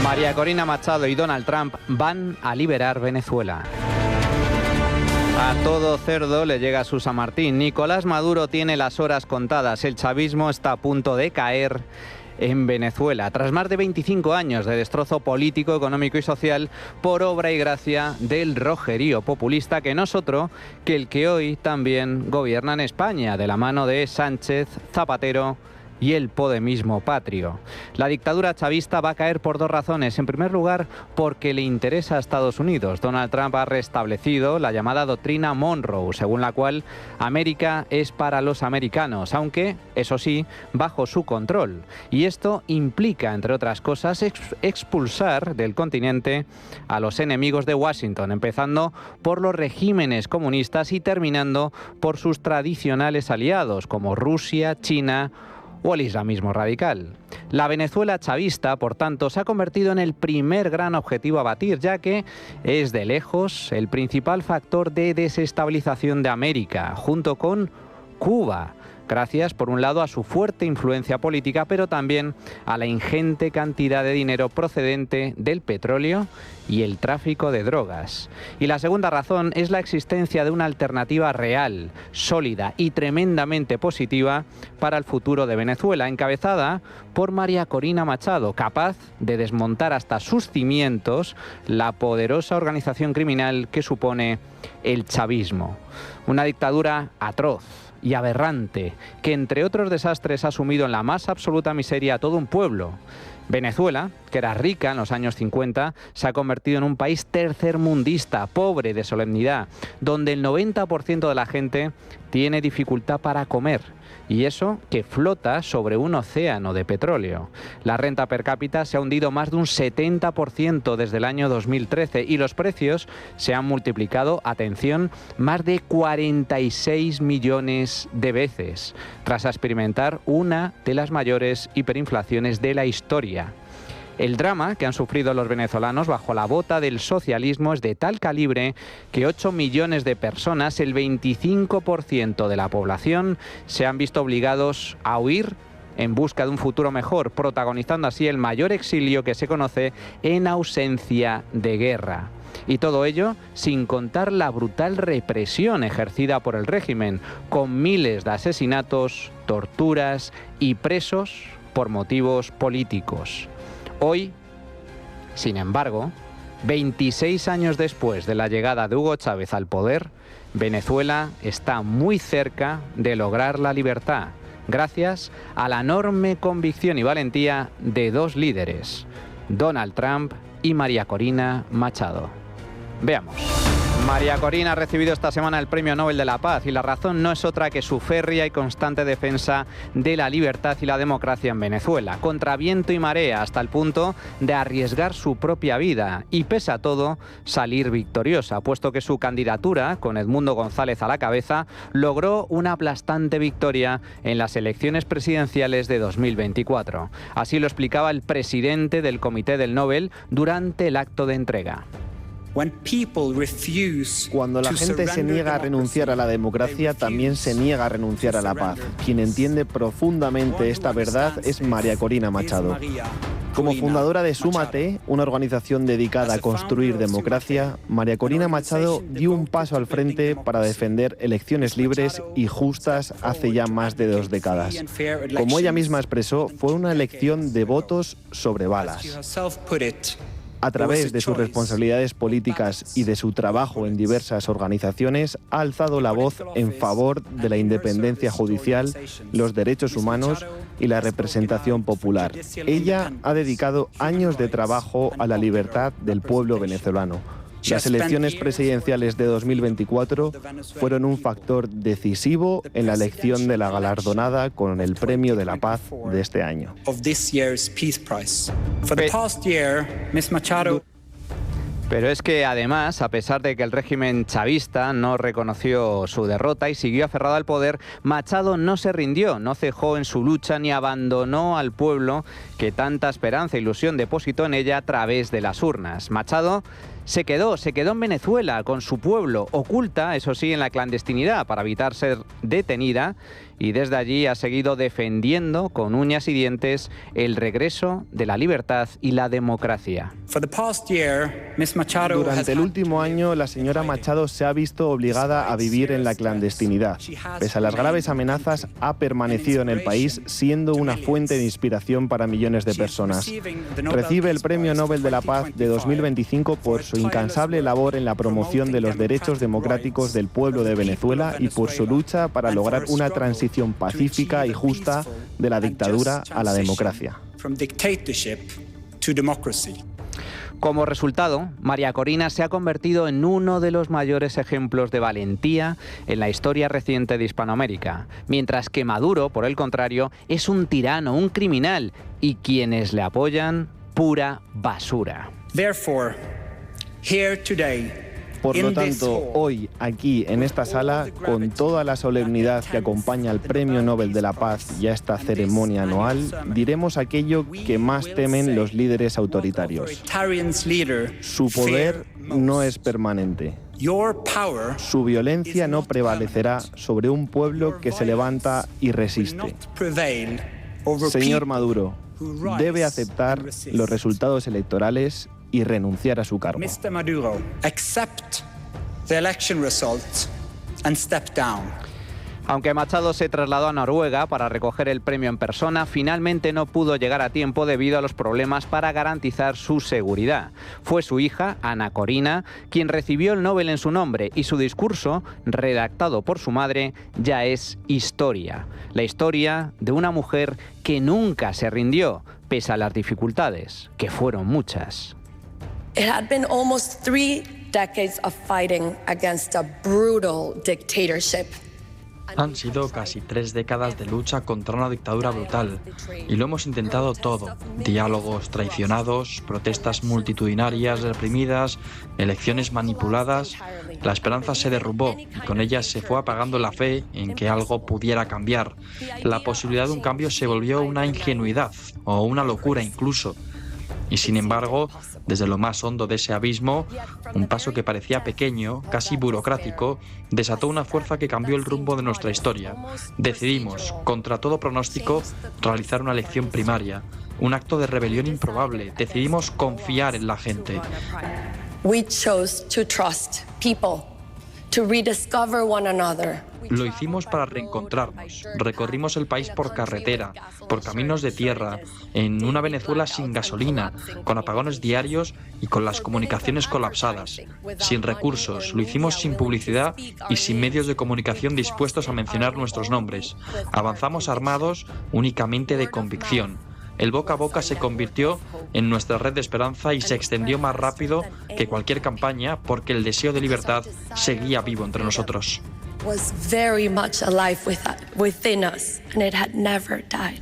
María Corina Machado y Donald Trump van a liberar Venezuela. A todo cerdo le llega su San Martín. Nicolás Maduro tiene las horas contadas. El chavismo está a punto de caer en Venezuela, tras más de 25 años de destrozo político, económico y social por obra y gracia del rojerío populista, que no es otro que el que hoy también gobierna en España, de la mano de Sánchez, Zapatero y el podemismo patrio. La dictadura chavista va a caer por dos razones. En primer lugar, porque le interesa a Estados Unidos. Donald Trump ha restablecido la llamada doctrina Monroe, según la cual América es para los americanos, aunque, eso sí, bajo su control. Y esto implica, entre otras cosas, expulsar del continente a los enemigos de Washington, empezando por los regímenes comunistas y terminando por sus tradicionales aliados, como Rusia, China o el islamismo radical. La Venezuela chavista, por tanto, se ha convertido en el primer gran objetivo a batir, ya que es de lejos el principal factor de desestabilización de América, junto con Cuba, gracias, por un lado, a su fuerte influencia política, pero también a la ingente cantidad de dinero procedente del petróleo y el tráfico de drogas. Y la segunda razón es la existencia de una alternativa real, sólida y tremendamente positiva para el futuro de Venezuela, encabezada por María Corina Machado, capaz de desmontar hasta sus cimientos la poderosa organización criminal que supone el chavismo. Una dictadura atroz y aberrante, que entre otros desastres ha sumido en la más absoluta miseria a todo un pueblo. Venezuela, que era rica en los años 50, se ha convertido en un país tercermundista, pobre de solemnidad, donde el 90% de la gente tiene dificultad para comer. Y eso que flota sobre un océano de petróleo. La renta per cápita se ha hundido más de un 70% desde el año 2013 y los precios se han multiplicado, atención, más de 46 millones de veces, tras experimentar una de las mayores hiperinflaciones de la historia. El drama que han sufrido los venezolanos bajo la bota del socialismo es de tal calibre que 8 millones de personas, el 25% de la población, se han visto obligados a huir en busca de un futuro mejor, protagonizando así el mayor exilio que se conoce en ausencia de guerra. Y todo ello sin contar la brutal represión ejercida por el régimen, con miles de asesinatos, torturas y presos por motivos políticos. Hoy, sin embargo, 26 años después de la llegada de Hugo Chávez al poder, Venezuela está muy cerca de lograr la libertad, gracias a la enorme convicción y valentía de dos líderes, Donald Trump y María Corina Machado. Veamos. María Corina ha recibido esta semana el Premio Nobel de la Paz y la razón no es otra que su férrea y constante defensa de la libertad y la democracia en Venezuela, contra viento y marea, hasta el punto de arriesgar su propia vida y, pese a todo, salir victoriosa, puesto que su candidatura, con Edmundo González a la cabeza, logró una aplastante victoria en las elecciones presidenciales de 2024. Así lo explicaba el presidente del Comité del Nobel durante el acto de entrega. Cuando la gente se niega a renunciar a la democracia, también se niega a renunciar a la paz. Quien entiende profundamente esta verdad es María Corina Machado. Como fundadora de Súmate, una organización dedicada a construir democracia, María Corina Machado dio un paso al frente para defender elecciones libres y justas hace ya más de 2 décadas. Como ella misma expresó, fue una elección de votos sobre balas. A través de sus responsabilidades políticas y de su trabajo en diversas organizaciones, ha alzado la voz en favor de la independencia judicial, los derechos humanos y la representación popular. Ella ha dedicado años de trabajo a la libertad del pueblo venezolano. Las elecciones presidenciales de 2024 fueron un factor decisivo en la elección de la galardonada con el Premio de la Paz de este año. Pero es que además, a pesar de que el régimen chavista no reconoció su derrota y siguió aferrado al poder, Machado no se rindió, no cejó en su lucha ni abandonó al pueblo que tanta esperanza e ilusión depositó en ella a través de las urnas. Machado se quedó en Venezuela con su pueblo, oculta, eso sí, en la clandestinidad para evitar ser detenida, y desde allí ha seguido defendiendo con uñas y dientes el regreso de la libertad y la democracia. Durante el último año, la señora Machado se ha visto obligada a vivir en la clandestinidad. Pese a las graves amenazas, ha permanecido en el país, siendo una fuente de inspiración para millones de personas. Recibe el Premio Nobel de la Paz de 2025 por su incansable labor en la promoción de los derechos democráticos del pueblo de Venezuela y por su lucha para lograr una transición pacífica y justa de la dictadura a la democracia. Como resultado, María Corina se ha convertido en uno de los mayores ejemplos de valentía en la historia reciente de Hispanoamérica, mientras que Maduro, por el contrario, es un tirano, un criminal, y quienes le apoyan, pura basura. Por lo tanto, hoy, aquí, en esta sala, con toda la solemnidad que acompaña al Premio Nobel de la Paz y a esta ceremonia anual, diremos aquello que más temen los líderes autoritarios. Su poder no es permanente. Su violencia no prevalecerá sobre un pueblo que se levanta y resiste. Señor Maduro, debe aceptar los resultados electorales y renunciar a su cargo. Mr. Maduro, accept the election results and step down. Aunque Machado se trasladó a Noruega para recoger el premio en persona, finalmente no pudo llegar a tiempo debido a los problemas para garantizar su seguridad. Fue su hija, Ana Corina, quien recibió el Nobel en su nombre, y su discurso, redactado por su madre, ya es historia. La historia de una mujer que nunca se rindió, pese a las dificultades, que fueron muchas. It had been almost 3 decades of fighting against a brutal dictatorship. Han sido casi 3 décadas de lucha contra una dictadura brutal, y lo hemos intentado todo: diálogos traicionados, protestas multitudinarias reprimidas, elecciones manipuladas. La esperanza se derrumbó y con ella se fue apagando la fe en que algo pudiera cambiar. La posibilidad de un cambio se volvió una ingenuidad o una locura incluso. Y sin embargo, desde lo más hondo de ese abismo, un paso que parecía pequeño, casi burocrático, desató una fuerza que cambió el rumbo de nuestra historia. Decidimos, contra todo pronóstico, realizar una elección primaria, un acto de rebelión improbable. Decidimos confiar en la gente. We chose to trust people, to rediscover one another. Lo hicimos para reencontrarnos. Recorrimos el país por carretera, por caminos de tierra, en una Venezuela sin gasolina, con apagones diarios y con las comunicaciones colapsadas. Sin recursos, lo hicimos sin publicidad y sin medios de comunicación dispuestos a mencionar nuestros nombres. Avanzamos armados únicamente de convicción. El boca a boca se convirtió en nuestra red de esperanza y se extendió más rápido que cualquier campaña, porque el deseo de libertad seguía vivo entre nosotros. Was very much alive within us, and it had never died.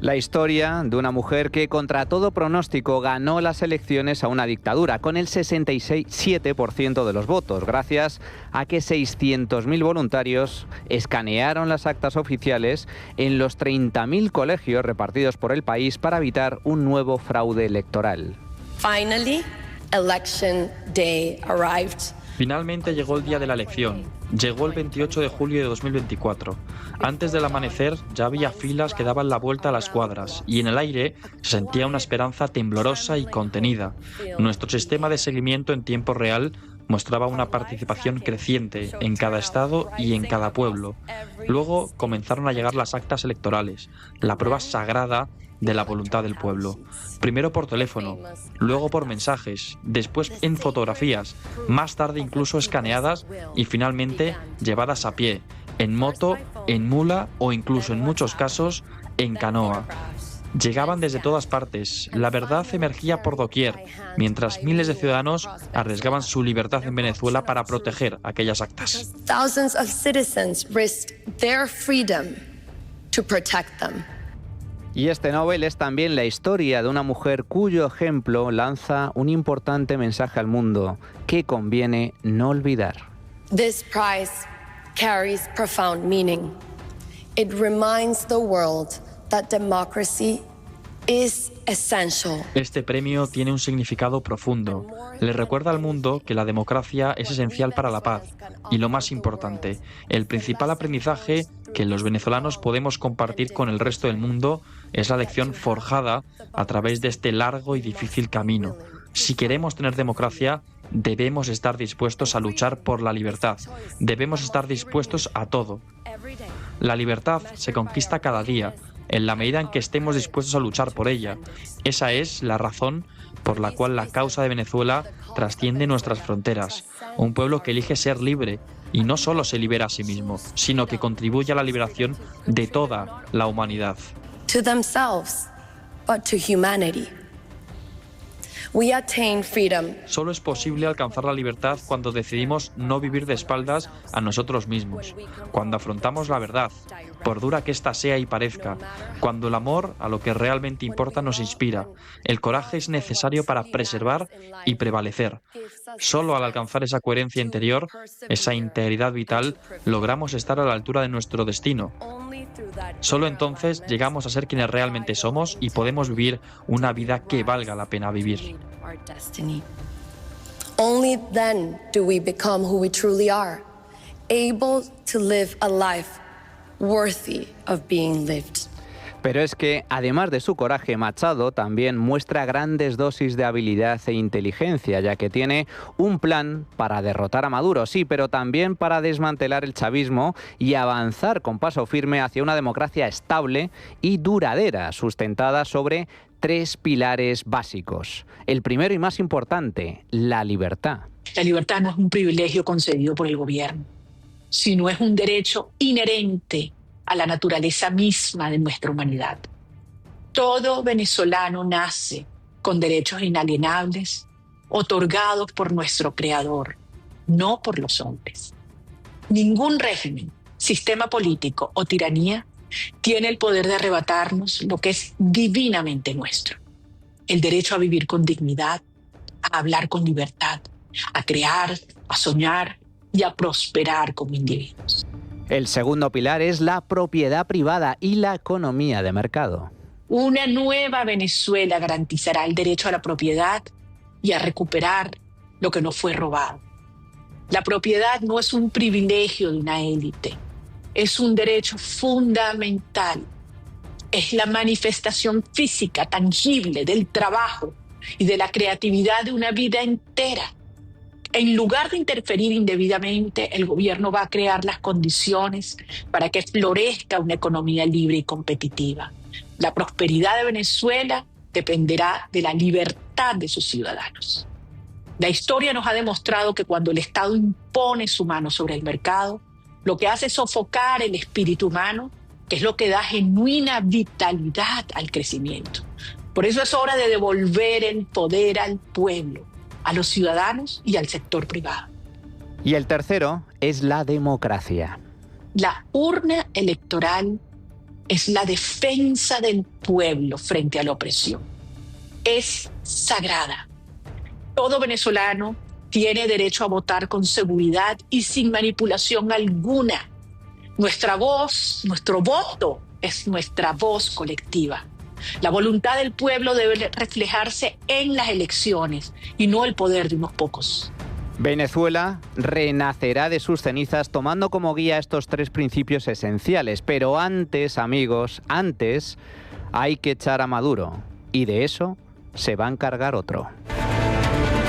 La historia de una mujer que contra todo pronóstico ganó las elecciones a una dictadura con el 67% de los votos, gracias a que 600.000 voluntarios escanearon las actas oficiales en los 30.000 colegios repartidos por el país para evitar un nuevo fraude electoral. Finally, election day arrived. Finalmente llegó el día de la elección. Llegó el 28 de julio de 2024. Antes del amanecer ya había filas que daban la vuelta a las cuadras y en el aire se sentía una esperanza temblorosa y contenida. Nuestro sistema de seguimiento en tiempo real mostraba una participación creciente en cada estado y en cada pueblo. Luego comenzaron a llegar las actas electorales, la prueba sagrada de la voluntad del pueblo. Primero por teléfono, luego por mensajes, después en fotografías, más tarde incluso escaneadas y finalmente llevadas a pie, en moto, en mula o incluso en muchos casos en canoa. Llegaban desde todas partes, la verdad emergía por doquier, mientras miles de ciudadanos arriesgaban su libertad en Venezuela para proteger aquellas actas. Thousands of citizens risked their freedom to protect them. Y este Nobel es también la historia de una mujer cuyo ejemplo lanza un importante mensaje al mundo que conviene no olvidar. This prize carries profound meaning. It reminds the world that democracy is essential. Este premio tiene un significado profundo. Le recuerda al mundo que la democracia es esencial para la paz. Y lo más importante, el principal aprendizaje que los venezolanos podemos compartir con el resto del mundo es la lección forjada a través de este largo y difícil camino. Si queremos tener democracia, debemos estar dispuestos a luchar por la libertad. Debemos estar dispuestos a todo. La libertad se conquista cada día, en la medida en que estemos dispuestos a luchar por ella. Esa es la razón por la cual la causa de Venezuela trasciende nuestras fronteras. Un pueblo que elige ser libre y no solo se libera a sí mismo, sino que contribuye a la liberación de toda la humanidad. To themselves, but to humanity. We attain freedom. Solo es posible alcanzar la libertad cuando decidimos no vivir de espaldas a nosotros mismos, cuando afrontamos la verdad, por dura que ésta sea y parezca, cuando el amor a lo que realmente importa nos inspira. El coraje es necesario para preservar y prevalecer. Solo al alcanzar esa coherencia interior, esa integridad vital, logramos estar a la altura de nuestro destino. Solo entonces llegamos a ser quienes realmente somos y podemos vivir una vida que valga la pena vivir. Only then do we become who we truly are, able to live a life worthy of being lived. Pero es que, además de su coraje, Machado también muestra grandes dosis de habilidad e inteligencia, ya que tiene un plan para derrotar a Maduro, sí, pero también para desmantelar el chavismo y avanzar con paso firme hacia una democracia estable y duradera, sustentada sobre 3 pilares básicos. El primero y más importante, la libertad. La libertad no es un privilegio concedido por el gobierno, sino es un derecho inherente a la naturaleza misma de nuestra humanidad. Todo venezolano nace con derechos inalienables otorgados por nuestro Creador, no por los hombres. Ningún régimen, sistema político o tiranía tiene el poder de arrebatarnos lo que es divinamente nuestro: el derecho a vivir con dignidad, a hablar con libertad, a crear, a soñar y a prosperar como individuos. El segundo pilar es la propiedad privada y la economía de mercado. Una nueva Venezuela garantizará el derecho a la propiedad y a recuperar lo que nos fue robado. La propiedad no es un privilegio de una élite, es un derecho fundamental. Es la manifestación física, tangible del trabajo y de la creatividad de una vida entera. En lugar de interferir indebidamente, el gobierno va a crear las condiciones para que florezca una economía libre y competitiva. La prosperidad de Venezuela dependerá de la libertad de sus ciudadanos. La historia nos ha demostrado que cuando el Estado impone su mano sobre el mercado, lo que hace es sofocar el espíritu humano, que es lo que da genuina vitalidad al crecimiento. Por eso es hora de devolver el poder al pueblo, a los ciudadanos y al sector privado. Y el tercero es la democracia. La urna electoral es la defensa del pueblo frente a la opresión. Es sagrada. Todo venezolano tiene derecho a votar con seguridad y sin manipulación alguna. Nuestra voz, nuestro voto es nuestra voz colectiva. La voluntad del pueblo debe reflejarse en las elecciones y no el poder de unos pocos. Venezuela renacerá de sus cenizas tomando como guía estos 3 principios esenciales. Pero antes, amigos, antes hay que echar a Maduro. Y de eso se va a encargar otro.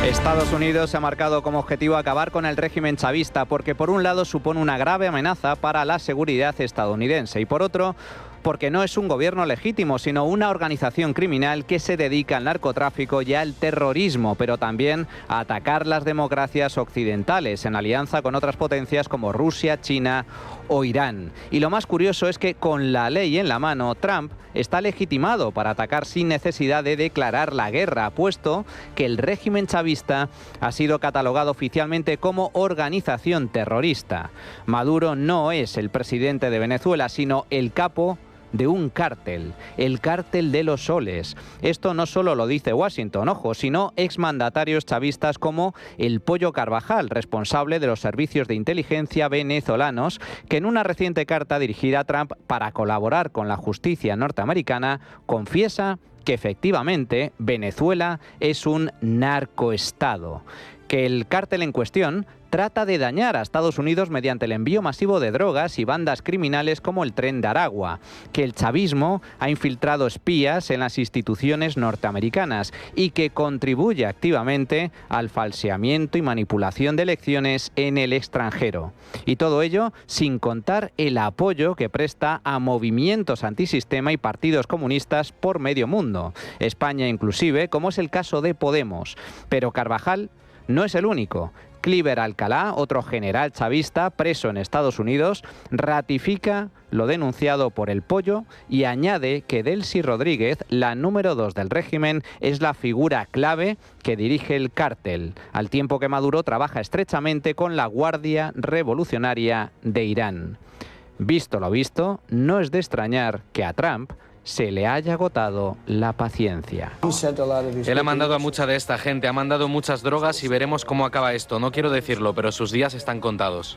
Estados Unidos se ha marcado como objetivo acabar con el régimen chavista porque por un lado supone una grave amenaza para la seguridad estadounidense y por otro porque no es un gobierno legítimo, sino una organización criminal que se dedica al narcotráfico y al terrorismo, pero también a atacar las democracias occidentales en alianza con otras potencias como Rusia, China o Irán. Y lo más curioso es que con la ley en la mano, Trump está legitimado para atacar sin necesidad de declarar la guerra, puesto que el régimen chavista ha sido catalogado oficialmente como organización terrorista. Maduro no es el presidente de Venezuela, sino el capo de un cártel, el cártel de los soles. Esto no solo lo dice Washington, ojo, sino exmandatarios chavistas como el Pollo Carvajal, responsable de los servicios de inteligencia venezolanos, que en una reciente carta dirigida a Trump para colaborar con la justicia norteamericana, confiesa que efectivamente Venezuela es un narcoestado, que el cártel en cuestión trata de dañar a Estados Unidos mediante el envío masivo de drogas y bandas criminales como el Tren de Aragua, que el chavismo ha infiltrado espías en las instituciones norteamericanas y que contribuye activamente al falseamiento y manipulación de elecciones en el extranjero. Y todo ello sin contar el apoyo que presta a movimientos antisistema y partidos comunistas por medio mundo, España inclusive, como es el caso de Podemos. Pero Carvajal no es el único. Cliver Alcalá, otro general chavista preso en Estados Unidos, ratifica lo denunciado por El Pollo y añade que Delcy Rodríguez, la número 2 del régimen, es la figura clave que dirige el cártel, al tiempo que Maduro trabaja estrechamente con la Guardia Revolucionaria de Irán. Visto lo visto, no es de extrañar que a Trump se le haya agotado la paciencia. Él ha mandado a mucha de esta gente, ha mandado muchas drogas y veremos cómo acaba esto. No quiero decirlo, pero sus días están contados.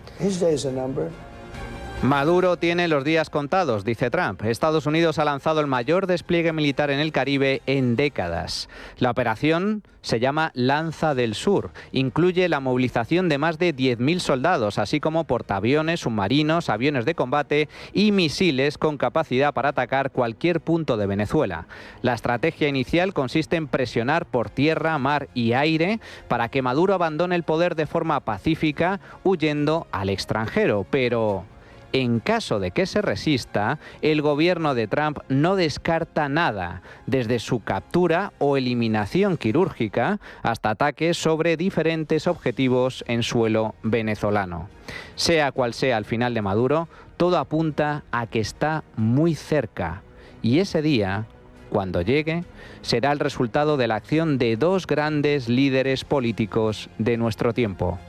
Maduro tiene los días contados, dice Trump. Estados Unidos ha lanzado el mayor despliegue militar en el Caribe en décadas. La operación se llama Lanza del Sur. Incluye la movilización de más de 10.000 soldados, así como portaaviones, submarinos, aviones de combate y misiles con capacidad para atacar cualquier punto de Venezuela. La estrategia inicial consiste en presionar por tierra, mar y aire para que Maduro abandone el poder de forma pacífica, huyendo al extranjero. Pero en caso de que se resista, el gobierno de Trump no descarta nada, desde su captura o eliminación quirúrgica hasta ataques sobre diferentes objetivos en suelo venezolano. Sea cual sea el final de Maduro, todo apunta a que está muy cerca. Y ese día, cuando llegue, será el resultado de la acción de dos grandes líderes políticos de nuestro tiempo.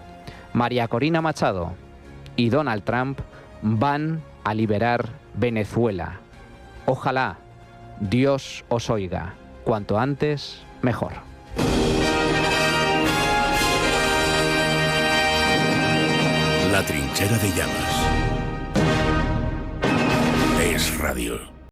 María Corina Machado y Donald Trump van a liberar Venezuela. Ojalá Dios os oiga. Cuanto antes, mejor. La trinchera de llamas. Es radio.